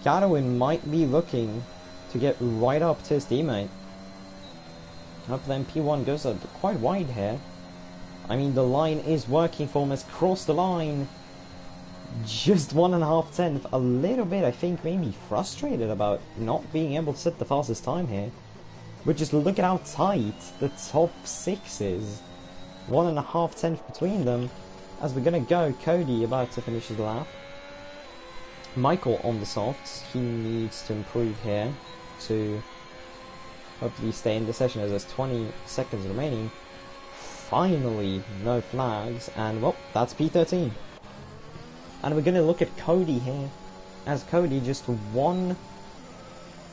Gadwin might be looking to get right up to his teammate. Up then P1 goes quite wide here. I mean, the line is working for him. Has crossed the line. Just 1.5 tenths. A little bit, I think, maybe frustrated about not being able to set the fastest time here. But just look at how tight the top 6 is. 1.5 tenths between them. As we're going to go, Cody about to finish his lap. Michael on the softs. He needs to improve here to hopefully stay in the session as there's 20 seconds remaining. Finally, no flags, and well, that's P13. And we're going to look at Cody here, as Cody just one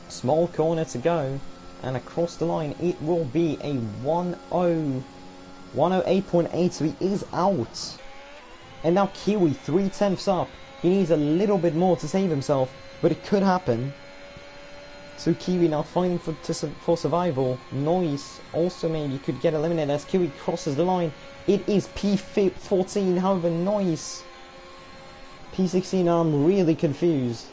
small corner to go, and across the line it will be a 108.8, so he is out. And now Kiwi 3 tenths up. He needs a little bit more to save himself, but it could happen. So Kiwi now fighting for survival. Noise also maybe could get eliminated as Kiwi crosses the line. It is P14, however Noise P16. I'm really confused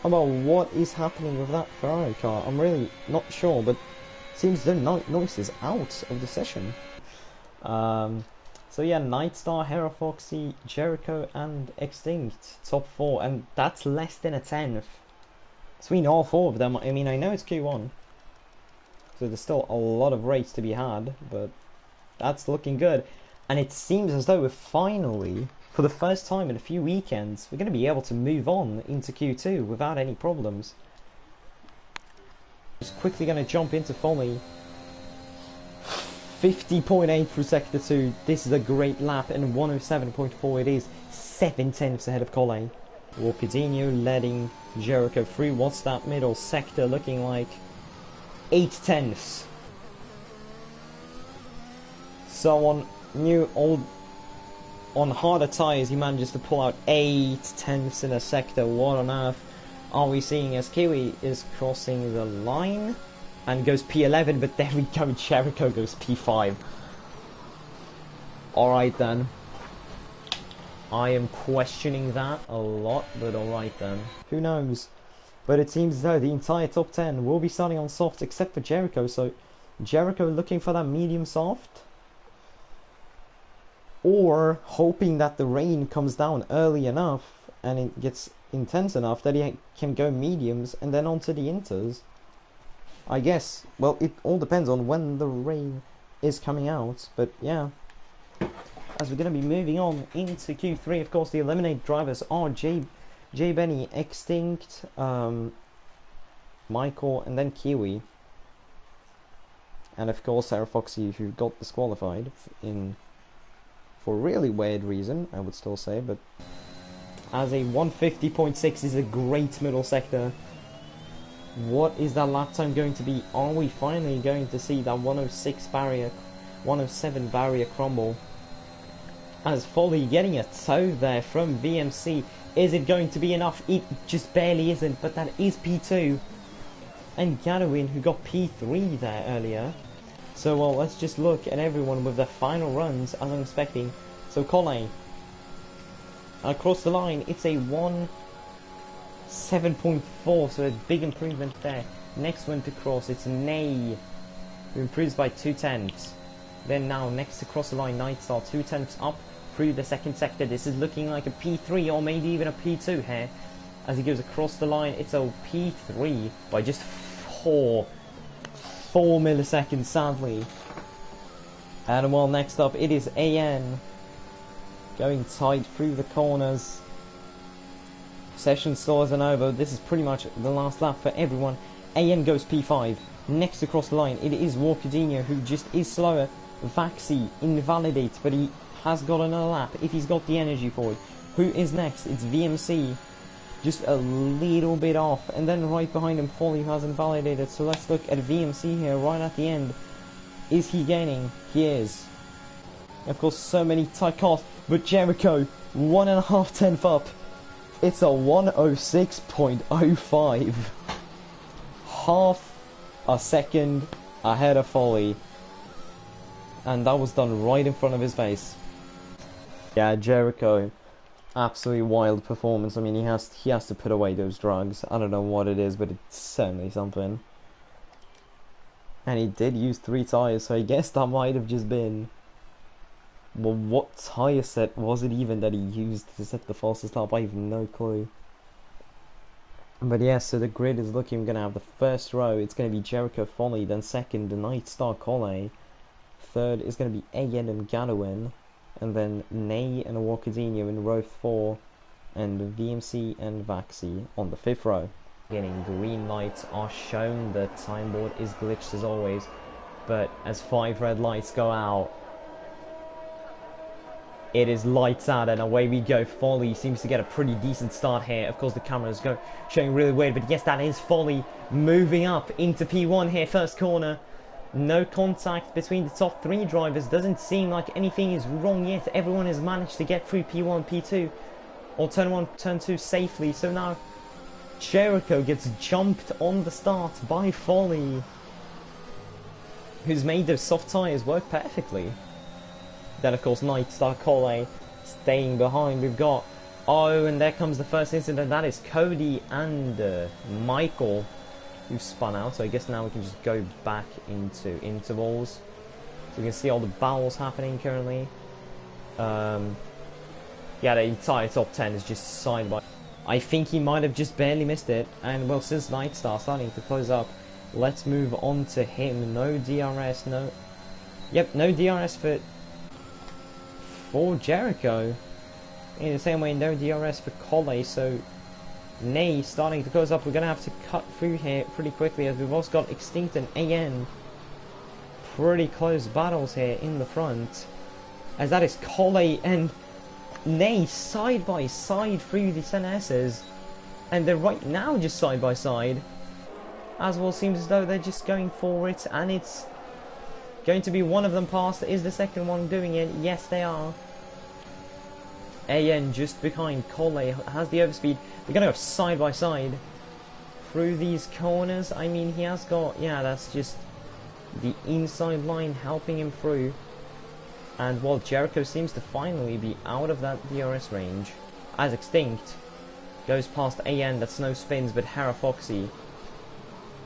about what is happening with that Ferrari car. I'm really not sure, but it seems the Noise is out of the session. So yeah, Nightstar, Hera Foxy, Jericho and Extinct top 4, and that's less than a tenth between all 4 of them. I mean, I know it's Q1, so there's still a lot of race to be had, but that's looking good. And it seems as though we're finally, for the first time in a few weekends, we're going to be able to move on into Q2 without any problems. Just quickly going to jump into Folly. 50.8 through sector 2. This is a great lap, and 107.4 it is. 7 tenths ahead of Cole. Walkadinho letting Jericho through. What's that middle sector looking like? 8 tenths. So on harder tyres, he manages to pull out 8 tenths in a sector. What on earth are we seeing as Kiwi is crossing the line and goes P11? But there we go, Jericho goes P5. Alright then. I am questioning that a lot, but alright then. Who knows? But it seems as though the entire top 10 will be starting on soft except for Jericho. So Jericho looking for that medium soft, or hoping that the rain comes down early enough and it gets intense enough that he can go mediums and then onto the inters. I guess, well, it all depends on when the rain is coming out, but yeah. As we're going to be moving on into Q3, of course, the eliminated drivers are J Benny, Extinct, Michael, and then Kiwi. And of course, Sarah Foxy, who got disqualified for a really weird reason, I would still say, but as a 150.6 is a great middle sector. What is that lap time going to be? Are we finally going to see that 106 barrier, 107 barrier crumble? As Folly getting a toe there from VMC. Is it going to be enough? It just barely isn't, but that is P2. And Gadwin, who got P3 there earlier. So, well, let's just look at everyone with their final runs as I'm expecting. So, Cole. Across the line, it's a 1.7.4, so a big improvement there. Next one to cross, it's Nay, who improves by 2 tenths. Then now, next to cross the line, Nightstar, 2 tenths up through the second sector. This is looking like a P3 or maybe even a P2 here. As he goes across the line, it's a P3 by just 4 milliseconds, sadly. And well, next up, it is AN. Going tight through the corners. Session still isn't over. This is pretty much the last lap for everyone. AN goes P5. Next across the line, it is Walkadinho, who just is slower. Vaxi invalidates, but he has got another lap if he's got the energy for it. Who is next? It's VMC. Just a little bit off. And then right behind him, Folly, who has invalidated. So let's look at VMC here right at the end. Is he gaining? He is. Of course, so many tight cars. But Jericho, 1.5 tenths up. It's a 106.05. Half a second ahead of Folly. And that was done right in front of his face. Yeah, Jericho. absolutely wild performance. I mean, he has to put away those drugs. I don't know what it is, but it's certainly something. And he did use 3 tires, so I guess that might have just been... Well, what tire set was it even that he used to set the fastest lap? I have no clue. But yeah, so the grid is looking, we're going to have the first row, it's going to be Jericho Folly, then second, the Night Star Colle, third is going to be AN and Gadwin, and then Ney and Wakadinho in row 4, and VMC and Vaxi on the 5th row. Getting green lights are shown, the time board is glitched as always, but as 5 red lights go out, it is lights out and away we go. Folly seems to get a pretty decent start here. Of course the cameras go showing really weird, but yes, that is Folly moving up into P1 here, first corner. No contact between the top 3 drivers. Doesn't seem like anything is wrong yet. Everyone has managed to get through P1, P2, or turn 1, turn 2 safely. So now Jericho gets jumped on the start by Folly, who's made those soft tyres work perfectly. Then of course Night Star Colle staying behind. We've got, oh, and there comes the first incident. That is Cody and Michael who spun out. So I guess now we can just go back into intervals. So we can see all the battles happening currently. Yeah, the entire top 10 is just side by. I think he might have just barely missed it. And well, since Night Star starting to close up, let's move on to him. No DRS, no. Yep, no DRS for Jericho. In the same way, no DRS for Colle. So Ney starting to close up. We're going to have to cut through here pretty quickly, as we've also got Extinct and AN. Pretty close battles here in the front, as that is Colle and Ney side by side through the SNSs, and they're right now just side by side. As well, seems as though they're just going for it, and it's going to be one of them past. Is the second one doing it? Yes, they are. AN just behind Colle has the overspeed. They're going to go side by side through these corners. I mean, he has got, yeah, that's just the inside line helping him through. And while Jericho seems to finally be out of that DRS range, as Extinct goes past AN, that's no spins, but Hera Foxy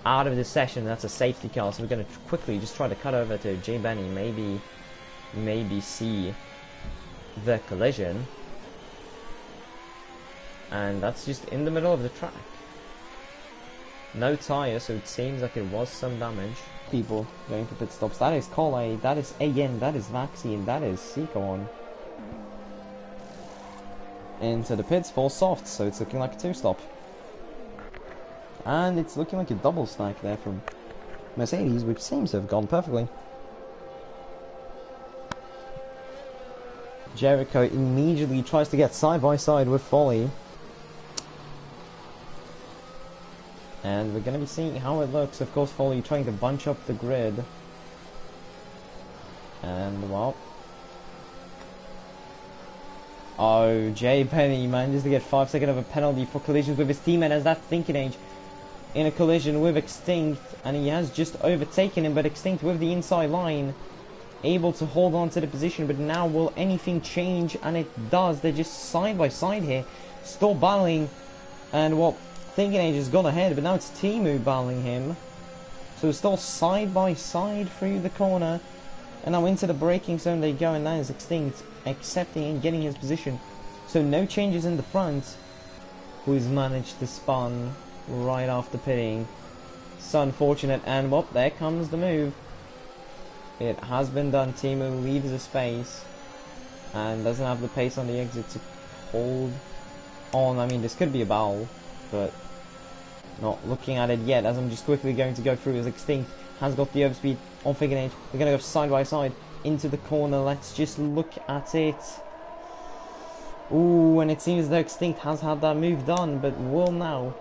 out of this session. That's a safety car, so we're going to quickly just try to cut over to J Benny, maybe see the collision. And that's just in the middle of the track. No tyre, so it seems like it was some damage. People going for pit stops. That is Colle, that is AN, that is Vaxi, and that is Seacon. Into the pits for soft, so it's looking like a 2-stop. And it's looking like a double stack there from Mercedes, which seems to have gone perfectly. Jericho immediately tries to get side by side with Folly. And we're going to be seeing how it looks. Of course, Foley trying to bunch up the grid. And, well... Oh, Jay Penny manages to get 5 seconds of a penalty for collisions with his teammate, as that's Thinking Age in a collision with Extinct. And he has just overtaken him, but Extinct with the inside line, able to hold on to the position. But now will anything change? And it does. They're just side by side here, still battling. And, well... Thinking Age has gone ahead, but now it's Timu battling him. So it's still side by side through the corner. And now into the braking zone they go, and that is Extinct accepting and getting his position. So no changes in the front. Who's managed to spun right after pitting. So unfortunate, and well, there comes the move. It has been done. Timu leaves the space and doesn't have the pace on the exit to hold on. I mean, this could be a foul, but not looking at it yet, as I'm just quickly going to go through as Extinct has got the overspeed on Thinking Age. We're going to go side by side into the corner. Let's just look at it. Ooh, and it seems as though Extinct has had that move done, but will now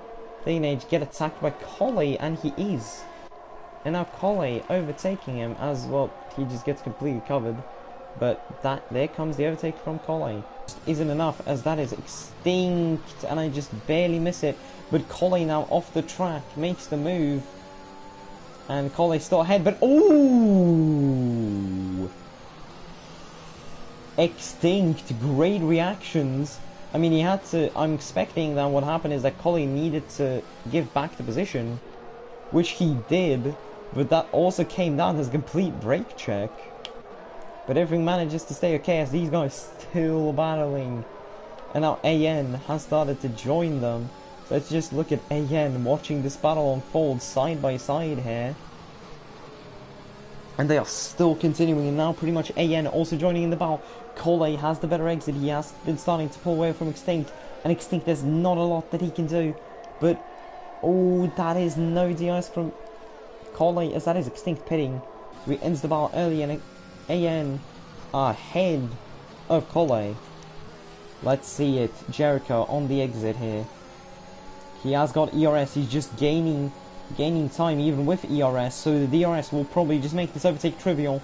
Thinking Age get attacked by Colle, and he is. And now Colle overtaking him as well. He just gets completely covered. But there comes the overtake from Colle. Isn't enough, as that is Extinct, and I just barely miss it. But Colle now off the track makes the move, and Colle still ahead. But ooh, Extinct, great reactions I mean, he had to... I'm expecting that what happened is that Colley needed to give back the position, which he did, but that also came down as a complete brake check. But everything manages to stay okay as these guys still battling. And now AN has started to join them. So let's just look at AN watching this battle unfold side by side here. And they are still continuing, and now pretty much AN also joining in the battle. Colley has the better exit. He has been starting to pull away from Extinct. And Extinct, there's not a lot that he can do. But, oh, that is no DRS from Colley, as that is Extinct pitting. So he ends the battle early, and AN ahead of Colley. Let's see it. Jericho on the exit here. He has got ERS. He's just gaining time even with ERS. So the DRS will probably just make this overtake trivial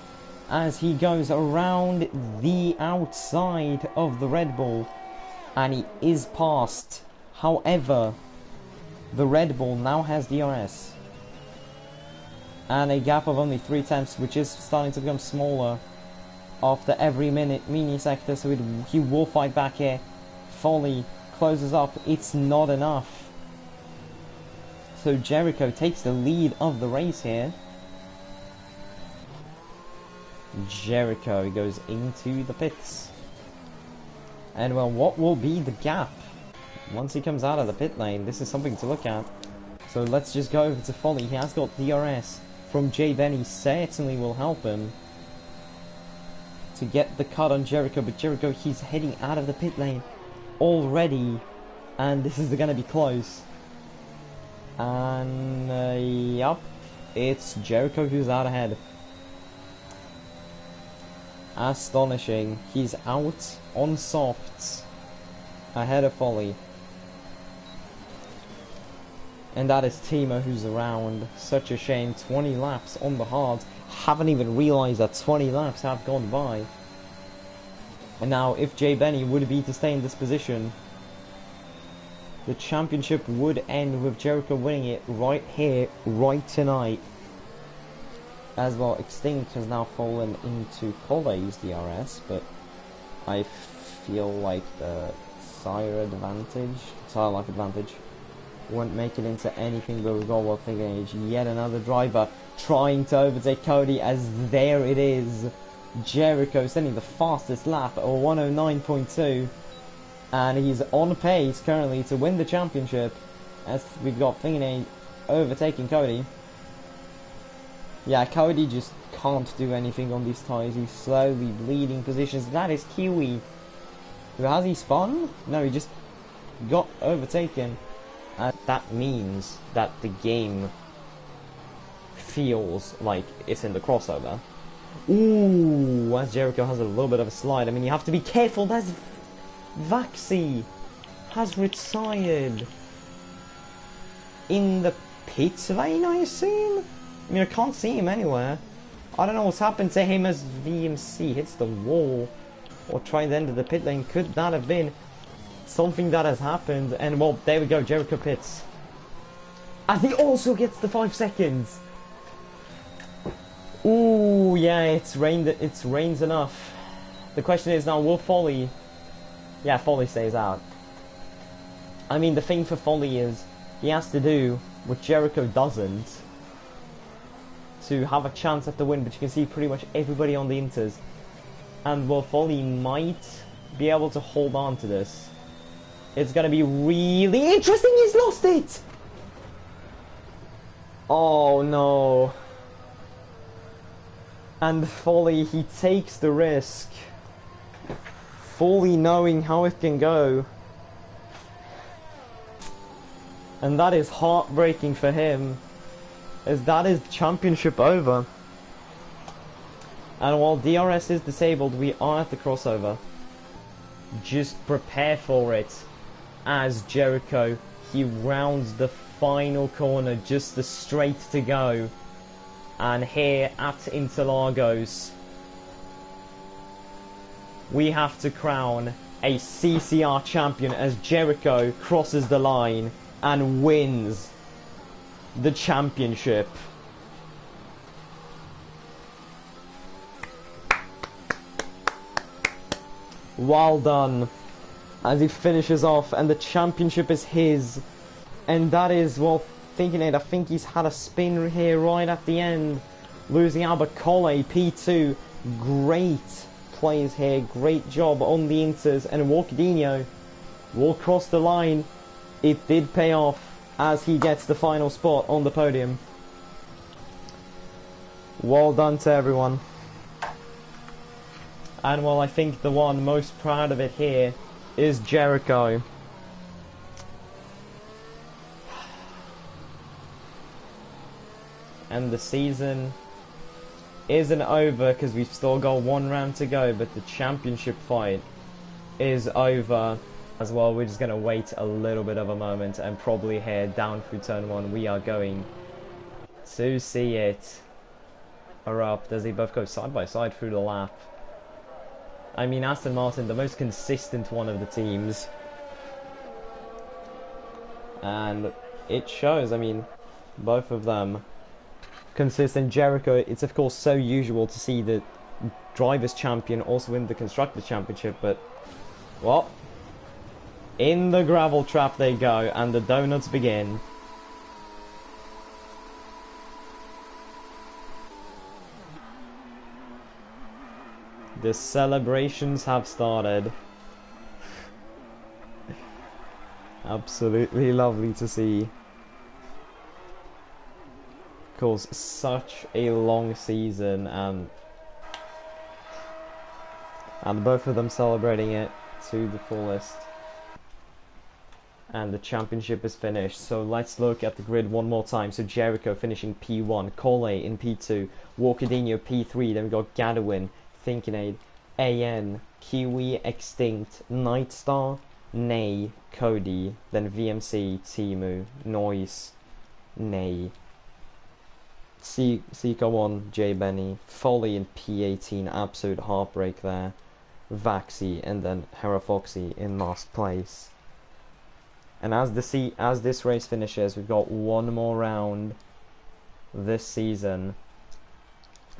as he goes around the outside of the Red Bull. And he is passed. However, the Red Bull now has DRS. And a gap of only 3/10, which is starting to become smaller after every mini sector, so he will fight back here. Foley closes up. It's not enough. So Jericho takes the lead of the race here. Jericho goes into the pits. And well, what will be the gap once he comes out of the pit lane? This is something to look at. So let's just go over to Foley. He has got DRS from Jay Benny, certainly will help him to get the cut on Jericho, but Jericho, he's heading out of the pit lane already, and this is going to be close. And yup, it's Jericho who's out ahead. Astonishing. He's out on softs ahead of Foley. And that is Timo who's around. Such a shame. 20 laps on the hards. Haven't even realised that 20 laps have gone by. And now if Jay Benny would be to stay in this position, the championship would end with Jericho winning it right here, right tonight. As well, Extinct has now fallen into Colley's DRS, but I feel like the tire life advantage won't make it into anything, but we've got World Figure Age. Yet another driver trying to overtake Cody, as there it is. Jericho sending the fastest lap at 109.2. And he's on pace currently to win the championship, as we've got Fingernail overtaking Cody. Yeah, Cody just can't do anything on these tyres. He's slowly bleeding positions. That is Kiwi. Has he spun? No, he just got overtaken. And that means that the game feels like it's in the crossover. Ooh, as Jericho has a little bit of a slide. I mean, you have to be careful. That's Vaxi has retired in the pit lane, I assume? I mean, I can't see him anywhere. I don't know what's happened to him as VMC hits the wall or trying to enter the pit lane. Could that have been something that has happened? And well, there we go, Jericho pits. And he also gets the 5 seconds. Ooh, yeah, it's rained enough. The question is now, will Foley... Yeah, Foley stays out. I mean, the thing for Foley is he has to do what Jericho doesn't to have a chance at the win, but you can see pretty much everybody on the inters. And well, Foley might be able to hold on to this. It's going to be really interesting. He's lost it! Oh, no. And Foley, he takes the risk. Fully knowing how it can go. And that is heartbreaking for him, as that is championship over. And while DRS is disabled, we are at the crossover. Just prepare for it, as Jericho, he rounds the final corner, just the straight to go. And here at Interlagos, we have to crown a CCR champion as Jericho crosses the line and wins the championship. Well done. as he finishes off, and the championship is his. And that is, well, thinking it, I think he's had a spin here right at the end, losing out. But Cole, P2, great plays here, great job on the Inters, and Walkadinho will cross the line. It did pay off as he gets the final spot on the podium. Well done to everyone. And well, I think the one most proud of it here is Jericho. And the season isn't over because we've still got one round to go, but the championship fight is over as well. We're just going to wait a little bit of a moment and probably head down through turn 1. We are going to see it erupt as they both go side by side through the lap. I mean, Aston Martin, the most consistent one of the teams, and it shows. I mean, both of them consistent. Jericho, it's of course so usual to see the drivers champion also win the constructors championship, but well, in the gravel trap they go, and the donuts begin. The celebrations have started. Absolutely lovely to see. Of course, such a long season, and both of them celebrating it to the fullest. And the championship is finished. So let's look at the grid one more time. So Jericho finishing P1, Cole in P2, Walkadinho P3, then we got Gadwin, Thinkinade, AN, Kiwi, Extinct, Nightstar, Nay, Cody, then VMC, Timu, Noise, Nay, Seeker 1, J Benny, Folly in P18, absolute heartbreak there, Vaxi, and then Hera Foxy in last place. And as this race finishes, we've got one more round this season.